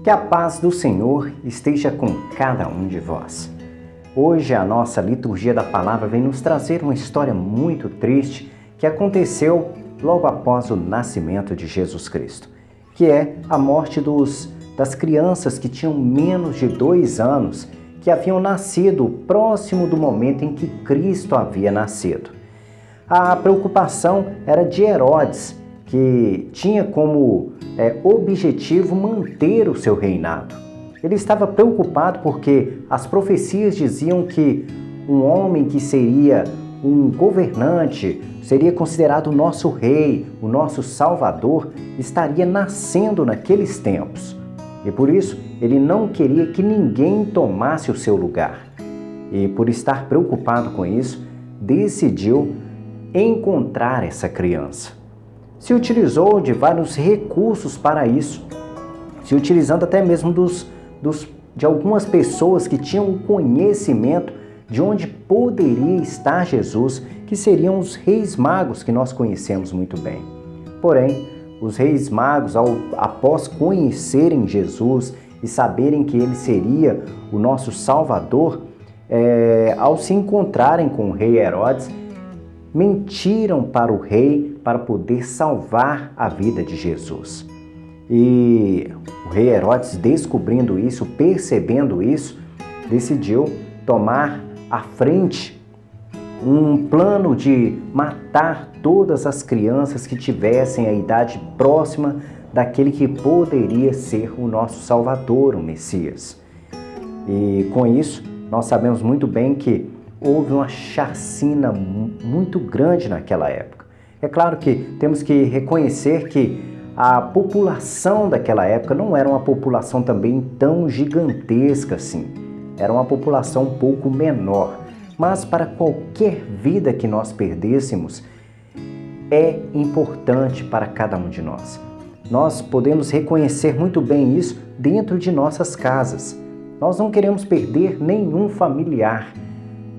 Que a paz do Senhor esteja com cada um de vós. Hoje a nossa liturgia da palavra vem nos trazer uma história muito triste que aconteceu logo após o nascimento de Jesus Cristo, que é a morte das crianças que tinham menos de 2 anos, que haviam nascido próximo do momento em que Cristo havia nascido. A preocupação era de Herodes, que tinha como objetivo manter o seu reinado. Ele estava preocupado porque as profecias diziam que um homem que seria um governante, seria considerado o nosso rei, o nosso salvador, estaria nascendo naqueles tempos. E por isso, ele não queria que ninguém tomasse o seu lugar. E por estar preocupado com isso, decidiu encontrar essa criança. Se utilizou de vários recursos para isso, se utilizando até mesmo de algumas pessoas que tinham o conhecimento de onde poderia estar Jesus, que seriam os reis magos que nós conhecemos muito bem. Porém, os reis magos, após conhecerem Jesus e saberem que ele seria o nosso Salvador, ao se encontrarem com o rei Herodes, mentiram para o rei para poder salvar a vida de Jesus. E o rei Herodes, descobrindo isso, percebendo isso, decidiu tomar à frente um plano de matar todas as crianças que tivessem a idade próxima daquele que poderia ser o nosso Salvador, o Messias. E com isso, nós sabemos muito bem que houve uma chacina muito grande naquela época. É claro que temos que reconhecer que a população daquela época não era uma população também tão gigantesca assim. Era uma população um pouco menor. Mas para qualquer vida que nós perdêssemos, é importante para cada um de nós. Nós podemos reconhecer muito bem isso dentro de nossas casas. Nós não queremos perder nenhum familiar.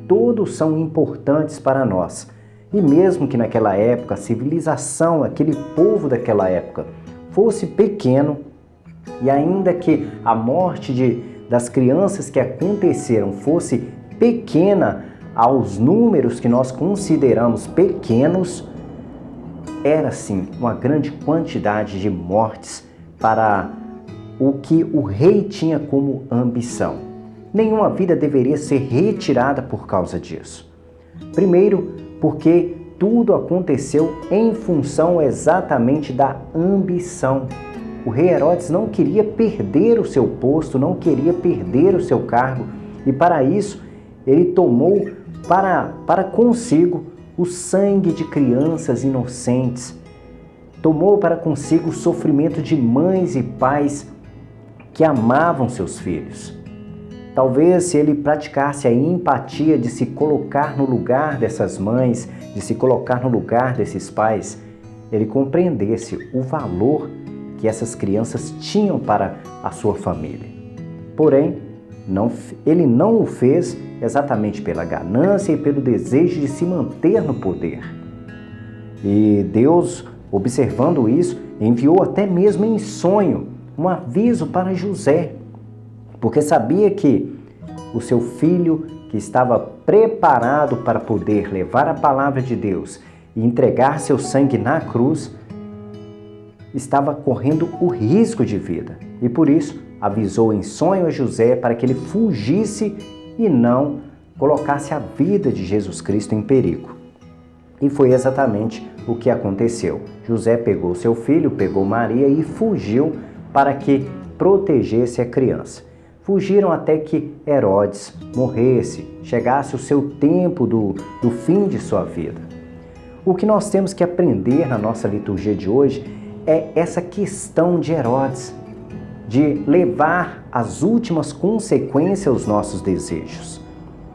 Todos são importantes para nós. E mesmo que naquela época a civilização, aquele povo daquela época, fosse pequeno, e ainda que a morte das crianças que aconteceram fosse pequena aos números que nós consideramos pequenos, era sim uma grande quantidade de mortes para o que o rei tinha como ambição. Nenhuma vida deveria ser retirada por causa disso. Primeiro, porque tudo aconteceu em função exatamente da ambição. O rei Herodes não queria perder o seu posto, não queria perder o seu cargo, e para isso ele tomou para consigo o sangue de crianças inocentes, tomou para consigo o sofrimento de mães e pais que amavam seus filhos. Talvez se ele praticasse a empatia de se colocar no lugar dessas mães, de se colocar no lugar desses pais, ele compreendesse o valor que essas crianças tinham para a sua família. Porém, ele não o fez exatamente pela ganância e pelo desejo de se manter no poder. E Deus, observando isso, enviou até mesmo em sonho um aviso para José, porque sabia que o seu filho, que estava preparado para poder levar a palavra de Deus e entregar seu sangue na cruz, estava correndo o risco de vida. E por isso avisou em sonho a José para que ele fugisse e não colocasse a vida de Jesus Cristo em perigo. E foi exatamente o que aconteceu. José pegou seu filho, pegou Maria e fugiu para que protegesse a criança. Fugiram até que Herodes morresse, chegasse o seu tempo do fim de sua vida. O que nós temos que aprender na nossa liturgia de hoje é essa questão de Herodes, de levar as últimas consequências aos nossos desejos.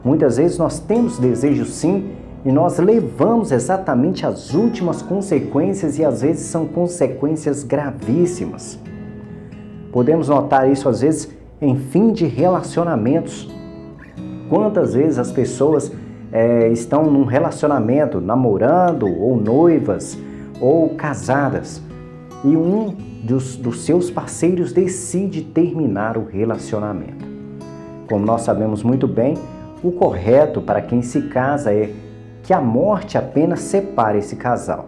Muitas vezes nós temos desejos sim, e nós levamos exatamente as últimas consequências, e às vezes são consequências gravíssimas. Podemos notar isso às vezes em fim de relacionamentos. Quantas vezes as pessoas estão num relacionamento, namorando, ou noivas, ou casadas, e um dos seus parceiros, decide terminar o relacionamento. Como nós sabemos muito bem, o correto para quem se casa é que a morte apenas separe esse casal.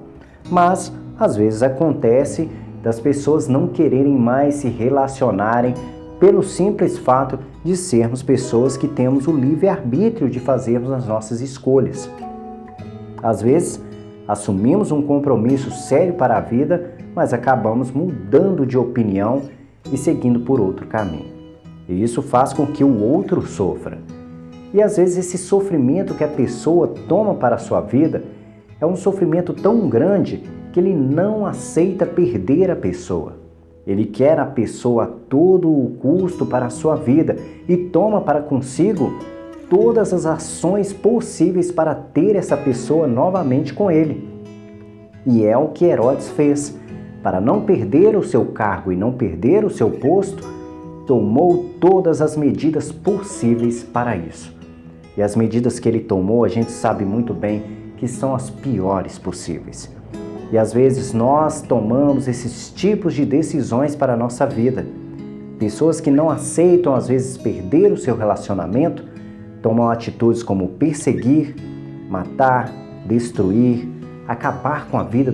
Mas, às vezes acontece das pessoas não quererem mais se relacionarem pelo simples fato de sermos pessoas que temos o livre-arbítrio de fazermos as nossas escolhas. Às vezes, assumimos um compromisso sério para a vida, mas acabamos mudando de opinião e seguindo por outro caminho. E isso faz com que o outro sofra. E às vezes esse sofrimento que a pessoa toma para a sua vida é um sofrimento tão grande que ele não aceita perder a pessoa. Ele quer a pessoa a todo o custo para a sua vida e toma para consigo todas as ações possíveis para ter essa pessoa novamente com ele. E é o que Herodes fez. Para não perder o seu cargo e não perder o seu posto, tomou todas as medidas possíveis para isso. E as medidas que ele tomou, a gente sabe muito bem que são as piores possíveis. E às vezes nós tomamos esses tipos de decisões para a nossa vida. Pessoas que não aceitam às vezes perder o seu relacionamento, tomam atitudes como perseguir, matar, destruir, acabar com a vida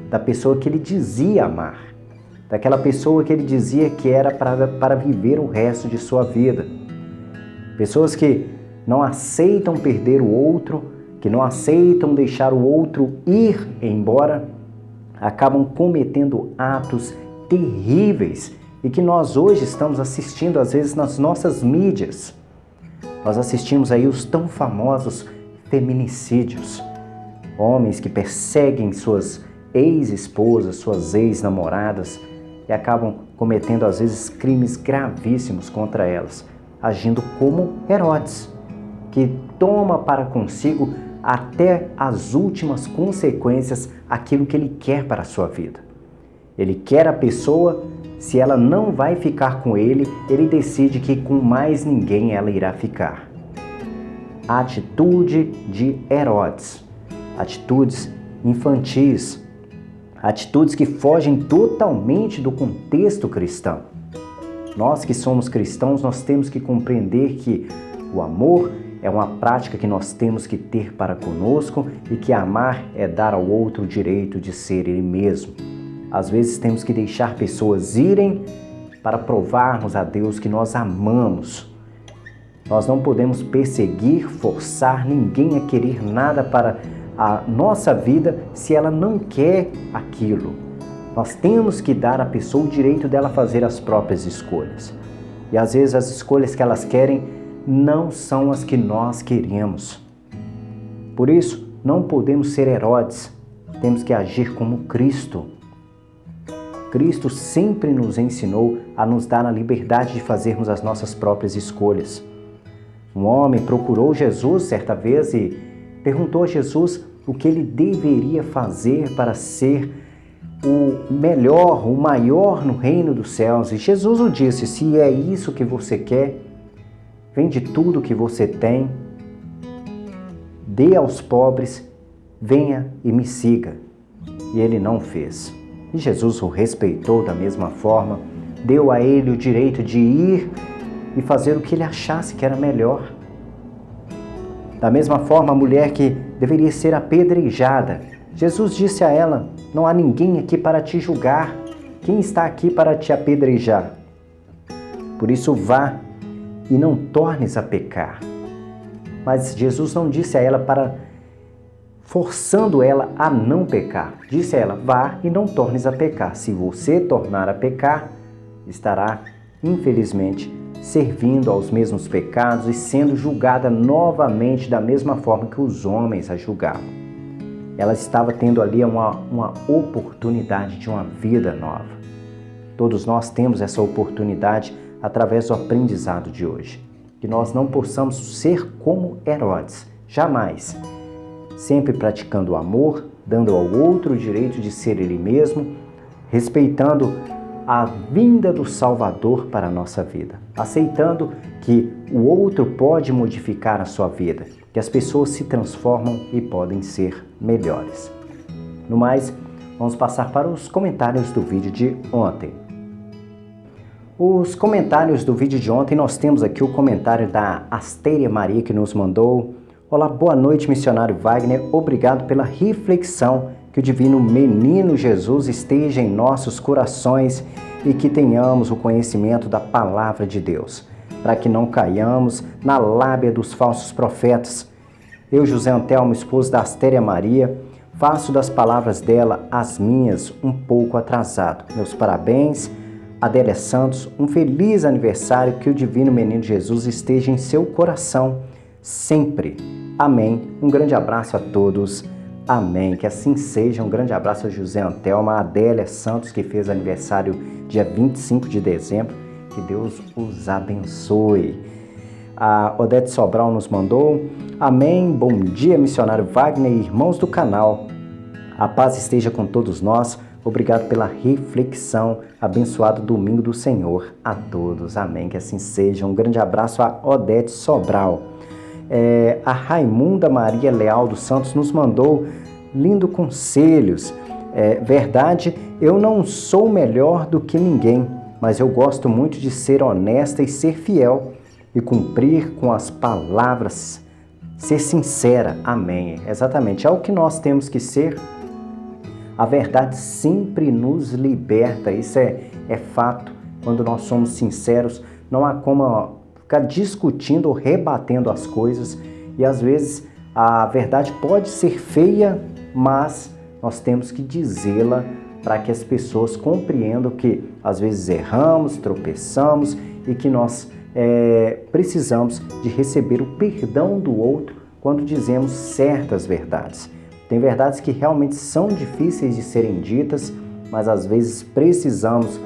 da pessoa que ele dizia amar, daquela pessoa que ele dizia que era para viver o resto de sua vida. Pessoas que não aceitam perder o outro, que não aceitam deixar o outro ir embora, acabam cometendo atos terríveis e que nós hoje estamos assistindo às vezes nas nossas mídias. Nós assistimos aí os tão famosos feminicídios. Homens que perseguem suas ex-esposas, suas ex-namoradas e acabam cometendo às vezes crimes gravíssimos contra elas, agindo como Herodes, que toma para consigo até as últimas consequências aquilo que ele quer para a sua vida. Ele quer a pessoa, se ela não vai ficar com ele, ele decide que com mais ninguém ela irá ficar. A atitude de Herodes, atitudes infantis, atitudes que fogem totalmente do contexto cristão. Nós que somos cristãos, nós temos que compreender que o amor é uma prática que nós temos que ter para conosco e que amar é dar ao outro o direito de ser ele mesmo. Às vezes temos que deixar pessoas irem para provarmos a Deus que nós amamos. Nós não podemos perseguir, forçar ninguém a querer nada para a nossa vida se ela não quer aquilo. Nós temos que dar à pessoa o direito dela fazer as próprias escolhas. E às vezes as escolhas que elas querem não são as que nós queremos. Por isso, não podemos ser Herodes, temos que agir como Cristo. Cristo sempre nos ensinou a nos dar a liberdade de fazermos as nossas próprias escolhas. Um homem procurou Jesus certa vez e perguntou a Jesus o que ele deveria fazer para ser o melhor, o maior no reino dos céus. E Jesus o disse: se é isso que você quer, vende tudo que você tem, dê aos pobres, venha e me siga. E ele não fez. E Jesus o respeitou da mesma forma, deu a ele o direito de ir e fazer o que ele achasse que era melhor. Da mesma forma, a mulher que deveria ser apedrejada, Jesus disse a ela: não há ninguém aqui para te julgar. Quem está aqui para te apedrejar? Por isso vá e não tornes a pecar. Mas Jesus não disse a ela forçando ela a não pecar. Disse a ela: vá e não tornes a pecar. Se você tornar a pecar, estará, infelizmente, servindo aos mesmos pecados e sendo julgada novamente da mesma forma que os homens a julgavam. Ela estava tendo ali uma oportunidade de uma vida nova. Todos nós temos essa oportunidade através do aprendizado de hoje. Que nós não possamos ser como Herodes, jamais. Sempre praticando o amor, dando ao outro o direito de ser ele mesmo, respeitando a vinda do Salvador para a nossa vida, aceitando que o outro pode modificar a sua vida, que as pessoas se transformam e podem ser melhores. No mais, vamos passar para os comentários do vídeo de ontem. Os comentários do vídeo de ontem, nós temos aqui o comentário da Astéria Maria que nos mandou: olá, boa noite, missionário Wagner, obrigado pela reflexão, que o divino menino Jesus esteja em nossos corações e que tenhamos o conhecimento da palavra de Deus, para que não caiamos na lábia dos falsos profetas. Eu, José Antelmo, esposo da Astéria Maria, faço das palavras dela as minhas um pouco atrasado. Meus parabéns, Adélia Santos, um feliz aniversário, que o divino menino Jesus esteja em seu coração sempre. Amém. Um grande abraço a todos. Amém. Que assim seja. Um grande abraço a José Antelmo, a Adélia Santos, que fez aniversário dia 25 de dezembro. Que Deus os abençoe. A Odete Sobral nos mandou: amém. Bom dia, missionário Wagner e irmãos do canal. A paz esteja com todos nós. Obrigado pela reflexão. Abençoado domingo do Senhor a todos. Amém. Que assim seja. Um grande abraço a Odete Sobral. A Raimunda Maria Leal dos Santos nos mandou lindo conselhos. Verdade, eu não sou melhor do que ninguém, mas eu gosto muito de ser honesta e ser fiel e cumprir com as palavras, ser sincera. Amém. Exatamente, é o que nós temos que ser. A verdade sempre nos liberta, isso é fato. Quando nós somos sinceros, não há como ficar discutindo ou rebatendo as coisas, e às vezes a verdade pode ser feia, mas nós temos que dizê-la para que as pessoas compreendam que às vezes erramos, tropeçamos e que nós precisamos de receber o perdão do outro quando dizemos certas verdades. Tem verdades que realmente são difíceis de serem ditas, mas às vezes precisamos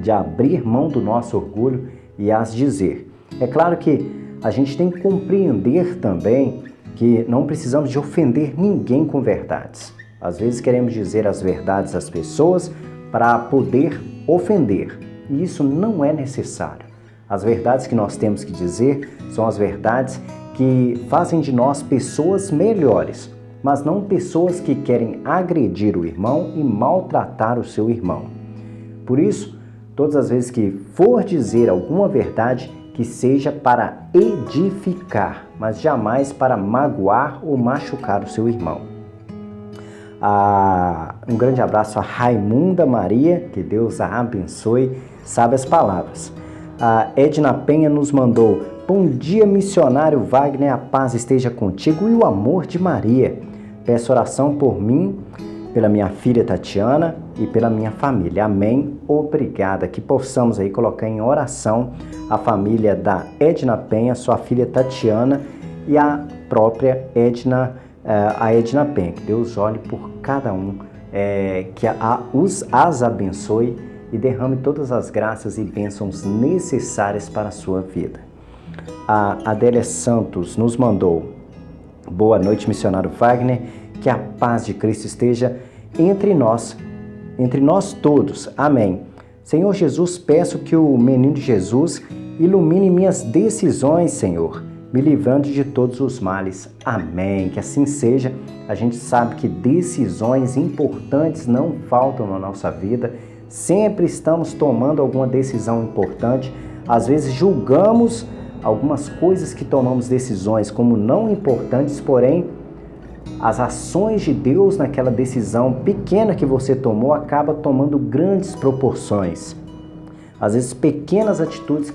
de abrir mão do nosso orgulho e as dizer. É claro que a gente tem que compreender também que não precisamos de ofender ninguém com verdades. Às vezes queremos dizer as verdades às pessoas para poder ofender, e isso não é necessário. As verdades que nós temos que dizer são as verdades que fazem de nós pessoas melhores, mas não pessoas que querem agredir o irmão e maltratar o seu irmão. Por isso, todas as vezes que for dizer alguma verdade, que seja para edificar, mas jamais para magoar ou machucar o seu irmão. Um grande abraço a Raimunda Maria, que Deus a abençoe, sabe as palavras. A Edna Penha nos mandou: bom dia, missionário Wagner, a paz esteja contigo e o amor de Maria. Peço oração por mim, pela minha filha Tatiana e pela minha família. Amém. Obrigada. Que possamos aí colocar em oração a família da Edna Penha, sua filha Tatiana e a própria Edna Penha. Que Deus olhe por cada um, que as abençoe e derrame todas as graças e bênçãos necessárias para a sua vida. A Adélia Santos nos mandou: boa noite, missionário Wagner, que a paz de Cristo esteja entre nós todos. Amém. Senhor Jesus, peço que o menino Jesus ilumine minhas decisões, Senhor, me livrando de todos os males. Amém. Que assim seja. A gente sabe que decisões importantes não faltam na nossa vida. Sempre estamos tomando alguma decisão importante. Às vezes julgamos algumas coisas que tomamos decisões como não importantes, porém as ações de Deus naquela decisão pequena que você tomou acaba tomando grandes proporções. Às vezes pequenas atitudes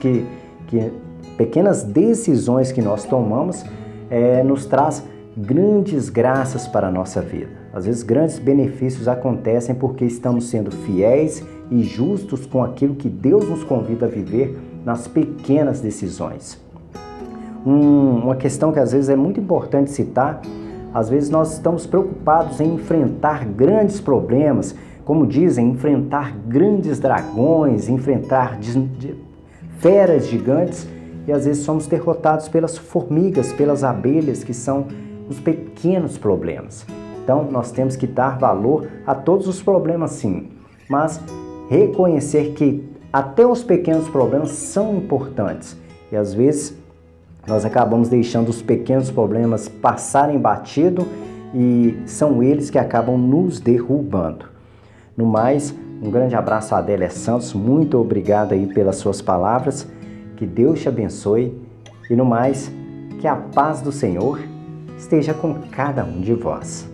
pequenas decisões que nós tomamos nos traz grandes graças para a nossa vida. Às vezes grandes benefícios acontecem porque estamos sendo fiéis e justos com aquilo que Deus nos convida a viver nas pequenas decisões. Uma questão que às vezes é muito importante citar: às vezes nós estamos preocupados em enfrentar grandes problemas, como dizem, enfrentar grandes dragões, enfrentar feras gigantes, e às vezes somos derrotados pelas formigas, pelas abelhas, que são os pequenos problemas. Então nós temos que dar valor a todos os problemas, sim, mas reconhecer que até os pequenos problemas são importantes, e às vezes nós acabamos deixando os pequenos problemas passarem batido e são eles que acabam nos derrubando. No mais, um grande abraço a Adélia Santos, muito obrigado aí pelas suas palavras, que Deus te abençoe e no mais, que a paz do Senhor esteja com cada um de vós.